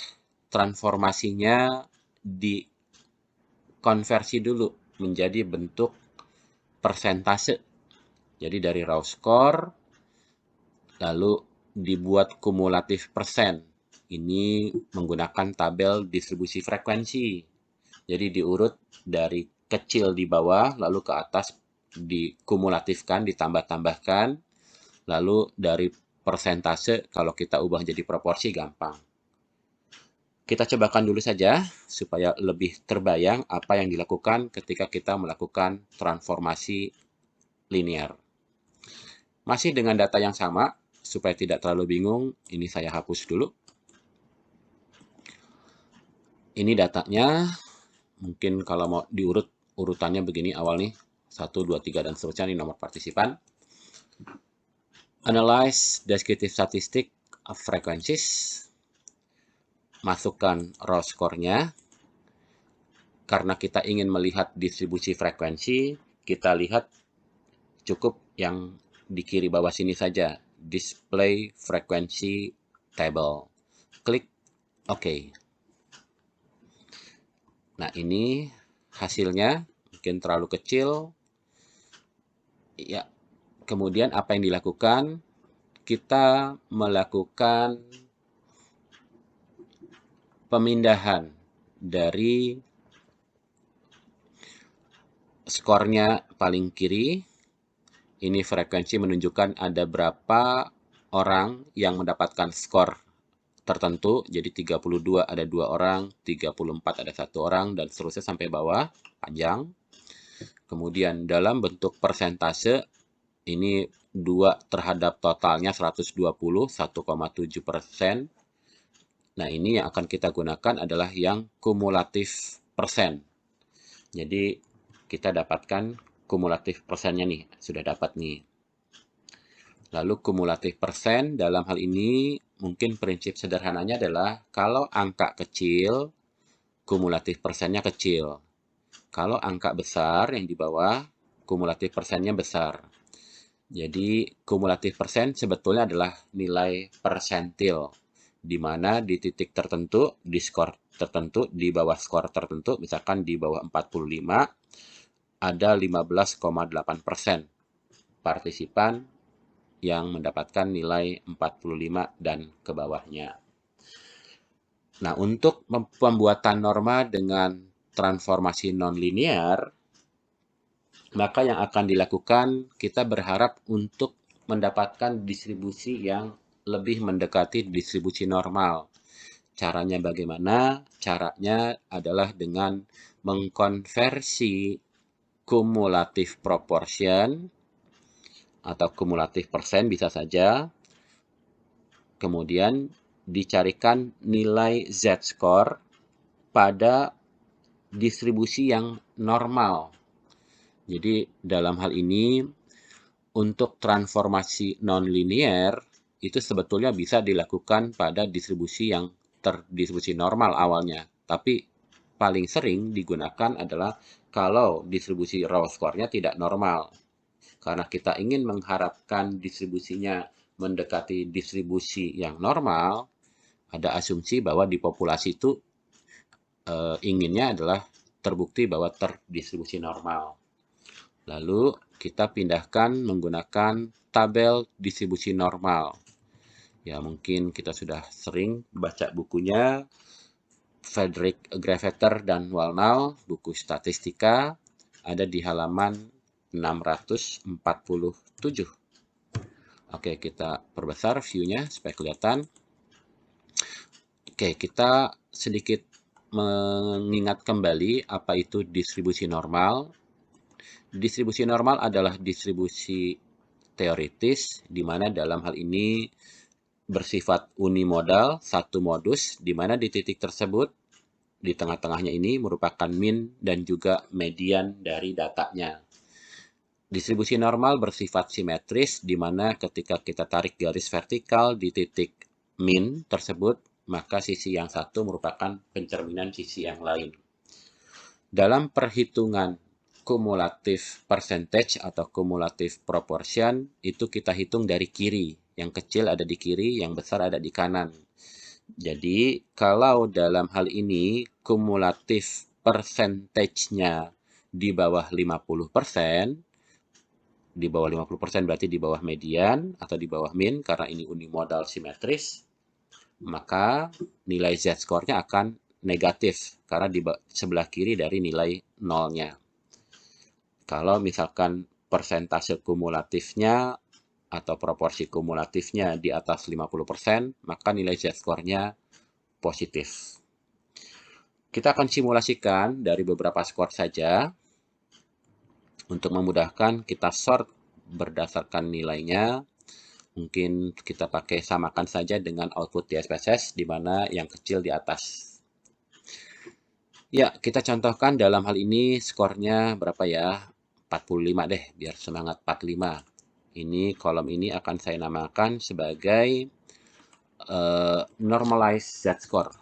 transformasinya dikonversi dulu menjadi bentuk persentase. Jadi dari raw score, lalu dibuat kumulatif persen. Ini menggunakan tabel distribusi frekuensi. Jadi diurut dari kecil di bawah, lalu ke atas dikumulatifkan, ditambah-tambahkan, lalu dari persentase, kalau kita ubah jadi proporsi gampang. Kita cobakan dulu saja, supaya lebih terbayang apa yang dilakukan ketika kita melakukan transformasi linear. Masih dengan data yang sama, supaya tidak terlalu bingung, ini saya hapus dulu. Ini datanya, mungkin kalau mau diurut, urutannya begini awal nih, 1, 2, 3, dan seterusnya, ini nomor partisipan. Analyze descriptive statistic of frequencies. Masukkan raw score-nya. Karena kita ingin melihat distribusi frekuensi, kita lihat cukup yang di kiri bawah sini saja, display frequency table. Klik OK. Nah, ini hasilnya mungkin terlalu kecil. Ya, kemudian apa yang dilakukan? Kita melakukan pemindahan dari skornya paling kiri. Ini frekuensi menunjukkan ada berapa orang yang mendapatkan skor tertentu. Jadi 32 ada 2 orang, 34 ada 1 orang, dan seterusnya sampai bawah, panjang. Kemudian dalam bentuk persentase, ini 2 terhadap totalnya 120, 1,7%. Nah, ini yang akan kita gunakan adalah yang kumulatif persen. Jadi, kita dapatkan kumulatif persennya nih, sudah dapat nih. Lalu kumulatif persen dalam hal ini mungkin prinsip sederhananya adalah kalau angka kecil, kumulatif persennya kecil. Kalau angka besar yang di bawah, kumulatif persennya besar. Jadi kumulatif persen sebetulnya adalah nilai persentil, di mana di titik tertentu, di skor tertentu, di bawah skor tertentu, misalkan di bawah 45, ada 15,8% partisipan yang mendapatkan nilai 45 dan ke bawahnya. Nah, untuk pembuatan norma dengan transformasi nonlinear, maka yang akan dilakukan, kita berharap untuk mendapatkan distribusi yang lebih mendekati distribusi normal. Caranya bagaimana? Caranya adalah dengan mengkonversi kumulatif proportion atau kumulatif persen bisa saja. Kemudian dicarikan nilai z-score pada distribusi yang normal. Jadi dalam hal ini untuk transformasi nonlinear itu sebetulnya bisa dilakukan pada distribusi yang terdistribusi normal awalnya. Tapi paling sering digunakan adalah kalau distribusi raw score-nya tidak normal. Karena kita ingin mengharapkan distribusinya mendekati distribusi yang normal, ada asumsi bahwa di populasi itu inginnya adalah terbukti bahwa terdistribusi normal. Lalu kita pindahkan menggunakan tabel distribusi normal. Ya, mungkin kita sudah sering baca bukunya Frederick Gravater dan Walnau, buku statistika, ada di halaman 647. Oke, kita perbesar view-nya supaya kelihatan. Oke, kita sedikit mengingat kembali apa itu distribusi normal. Distribusi normal adalah distribusi teoritis, di mana dalam hal ini bersifat unimodal, satu modus, di mana di titik tersebut, di tengah-tengahnya ini merupakan min dan juga median dari datanya. Distribusi normal bersifat simetris, di mana ketika kita tarik garis vertikal di titik min tersebut, maka sisi yang satu merupakan pencerminan sisi yang lain. Dalam perhitungan kumulatif percentage atau kumulatif proportion itu kita hitung dari kiri. Yang kecil ada di kiri, yang besar ada di kanan. Jadi, kalau dalam hal ini kumulatif percentage-nya di bawah 50%, di bawah 50% berarti di bawah median atau di bawah min karena ini unimodal simetris, maka nilai z-score-nya akan negatif karena di sebelah kiri dari nilai nolnya. Kalau misalkan persentase kumulatifnya atau proporsi kumulatifnya di atas 50%, maka nilai z-score-nya positif. Kita akan simulasikan dari beberapa skor saja. Untuk memudahkan, kita sort berdasarkan nilainya. Mungkin kita pakai samakan saja dengan output di SPSS, di mana yang kecil di atas. Ya, kita contohkan dalam hal ini skornya berapa ya? 45 deh, biar semangat 45. Ini kolom ini akan saya namakan sebagai normalized z-score.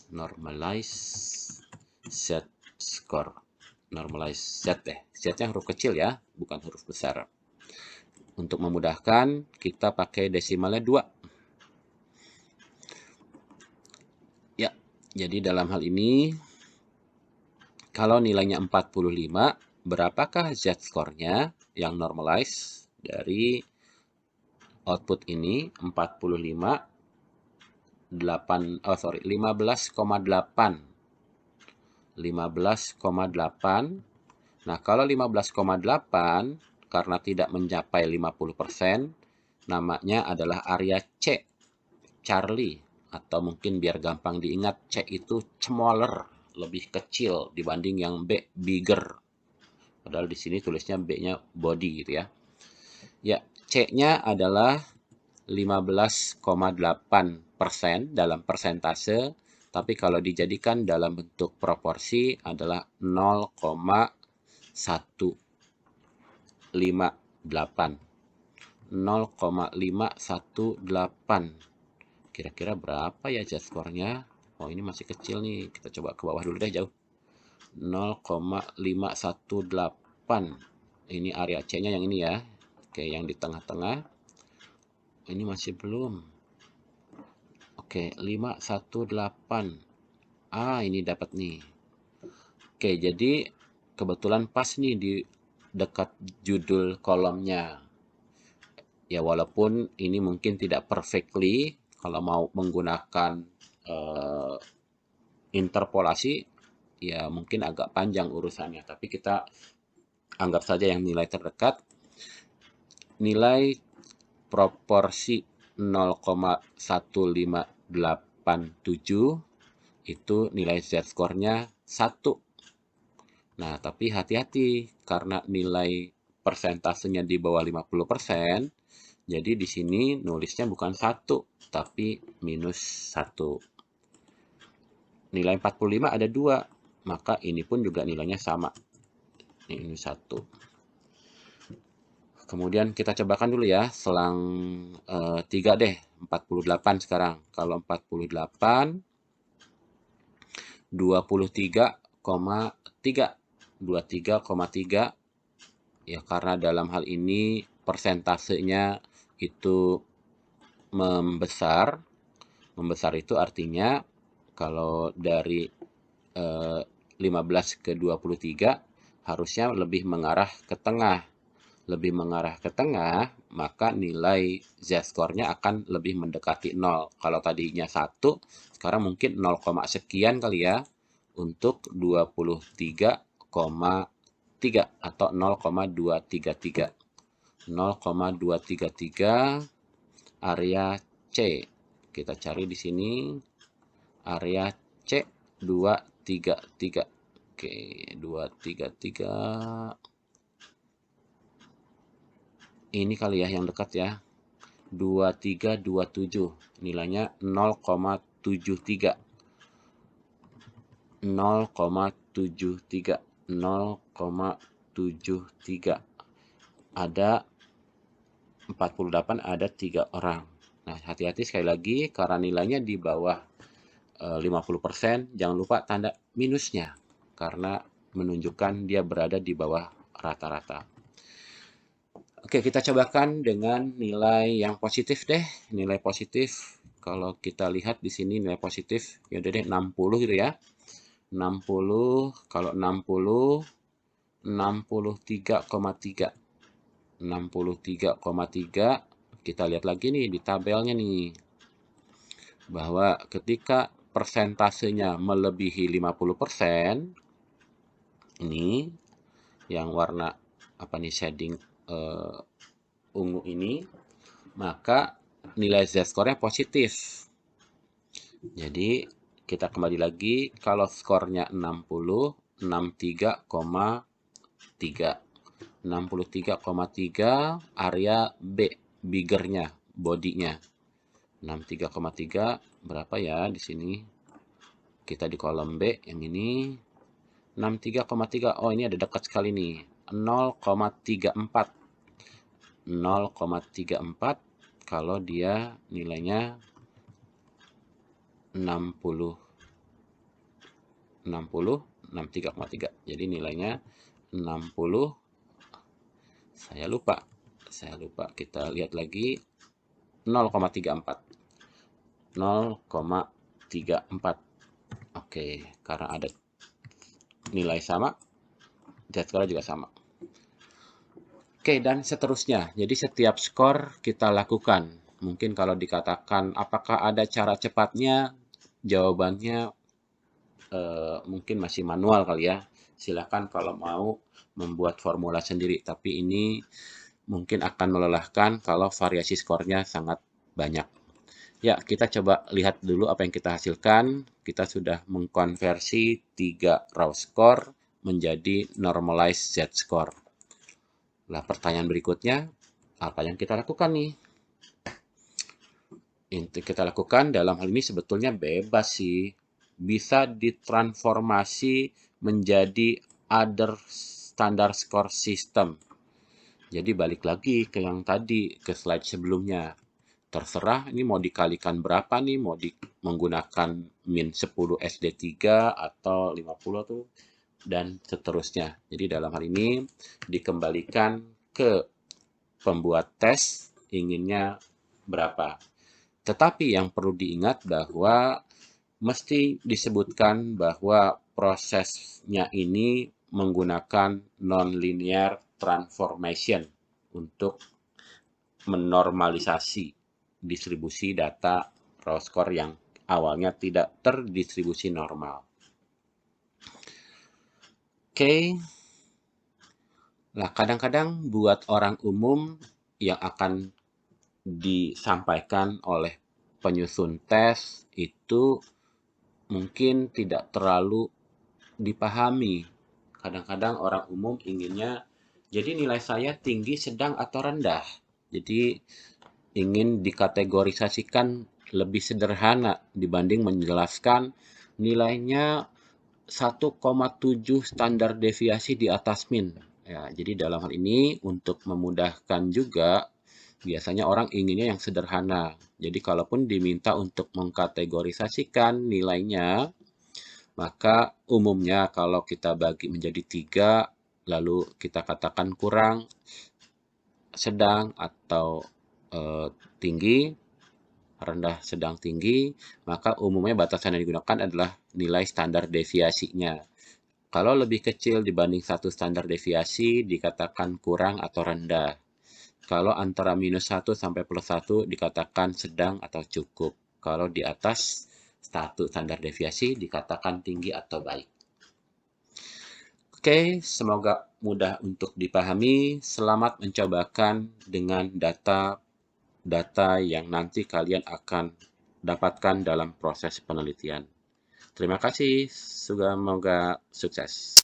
Normalized z-score. Normalized z deh. Z-nya huruf kecil ya, bukan huruf besar. Untuk memudahkan, kita pakai desimalnya 2. Ya, jadi dalam hal ini, kalau nilainya 45, berapakah z-score-nya yang normalize dari output ini? 45, 15,8. 15,8. Nah, kalau 15,8 karena tidak mencapai 50%, namanya adalah area C, Charlie, atau mungkin biar gampang diingat, C itu smaller, lebih kecil dibanding yang B, bigger. Padahal di sini tulisnya B-nya body gitu ya. Ya, C-nya adalah 15,8% dalam persentase, tapi kalau dijadikan dalam bentuk proporsi adalah 0,158. 0,518. Kira-kira berapa ya z-score-nya? Oh, ini masih kecil nih. Kita coba ke bawah dulu deh jauh. 0,518. Ini area C-nya yang ini ya. Oke, yang di tengah-tengah. Ini masih belum. Oke, 518. Ini dapat nih. Oke, jadi kebetulan pas nih di dekat judul kolomnya. Ya, walaupun ini mungkin tidak perfectly, kalau mau menggunakan interpolasi, ya mungkin agak panjang urusannya. Tapi kita anggap saja yang nilai terdekat. Nilai proporsi 0,1587 itu nilai z-score-nya 1. Nah, tapi hati-hati karena nilai persentasenya di bawah 50%, jadi di sini nulisnya bukan 1, tapi minus 1. Nilai 45 ada 2, maka ini pun juga nilainya sama. Ini 1. Kemudian kita cobakan dulu ya, selang 3 deh, 48 sekarang. Kalau 48, 23,3. 23,3 ya, karena dalam hal ini persentasenya itu membesar. Membesar itu artinya kalau dari 15 ke 23 harusnya lebih mengarah ke tengah. Lebih mengarah ke tengah, maka nilai z-score-nya akan lebih mendekati 0. Kalau tadinya 1, sekarang mungkin 0, sekian kali ya, untuk 23,3 atau 0,233. 0,233 area C. Kita cari di sini area C 233. Oke, 233. Ini kali ya yang dekat ya. 2327. Nilainya 0,73. 0,73. 0,73. Ada 48, ada 3 orang. Nah, hati-hati sekali lagi karena nilainya di bawah 50%, jangan lupa tanda minusnya. Karena menunjukkan dia berada di bawah rata-rata. Oke, kita cobakan dengan nilai yang positif deh. Nilai positif, kalau kita lihat di sini nilai positif, ya udah deh 60 gitu ya. 60, kalau 60, 63,3. 63,3, kita lihat lagi nih di tabelnya nih. Bahwa ketika persentasenya melebihi 50%, ini yang warna apa nih shading ungu ini, maka nilai z-score-nya positif. Jadi kita kembali lagi, kalau skornya 60, 63,3. 63,3 area B, biggernya, bodinya. 63,3 berapa ya di sini? Kita di kolom B yang ini 63,3. Oh, ini ada dekat sekali nih. 0,34. 0,34 kalau dia nilainya 60, 63,3. Jadi nilainya 60. Saya lupa. Kita lihat lagi 0,34. 0,34. Oke, karena ada nilai sama, z-score juga sama. Oke, dan seterusnya. Jadi setiap skor kita lakukan. Mungkin kalau dikatakan apakah ada cara cepatnya, jawabannya mungkin masih manual kali ya. Silakan kalau mau membuat formula sendiri, tapi ini mungkin akan melelahkan kalau variasi skornya sangat banyak. Ya, kita coba lihat dulu apa yang kita hasilkan. Kita sudah mengkonversi 3 raw score menjadi normalized z-score. Nah, pertanyaan berikutnya, apa yang kita lakukan nih? Yang kita lakukan dalam hal ini sebetulnya bebas sih. Bisa ditransformasi menjadi other standard score system. Jadi balik lagi ke yang tadi, ke slide sebelumnya. Terserah ini mau dikalikan berapa nih, mau menggunakan min 10 SD3 atau 50 tuh, dan seterusnya. Jadi dalam hal ini dikembalikan ke pembuat tes inginnya berapa. Tetapi yang perlu diingat bahwa mesti disebutkan bahwa prosesnya ini menggunakan nonlinear transformation untuk menormalisasi distribusi data raw score yang awalnya tidak terdistribusi normal. Oke. Nah, kadang-kadang buat orang umum yang akan disampaikan oleh penyusun tes itu mungkin tidak terlalu dipahami. Kadang-kadang orang umum inginnya, jadi nilai saya tinggi, sedang, atau rendah. Jadi ingin dikategorisasikan lebih sederhana dibanding menjelaskan nilainya 1,7 standar deviasi di atas min. Ya, jadi dalam hal ini untuk memudahkan juga biasanya orang inginnya yang sederhana. Jadi kalaupun diminta untuk mengkategorisasikan nilainya, maka umumnya kalau kita bagi menjadi 3, lalu kita katakan kurang, sedang, atau tinggi, rendah, sedang, tinggi, maka umumnya batasan yang digunakan adalah nilai standar deviasinya. Kalau lebih kecil dibanding 1 standar deviasi, dikatakan kurang atau rendah. Kalau antara -1 sampai +1 dikatakan sedang atau cukup. Kalau di atas 1 standar deviasi dikatakan tinggi atau baik. Oke, semoga mudah untuk dipahami. Selamat mencobakan dengan data yang nanti kalian akan dapatkan dalam proses penelitian. Terima kasih, semoga sukses.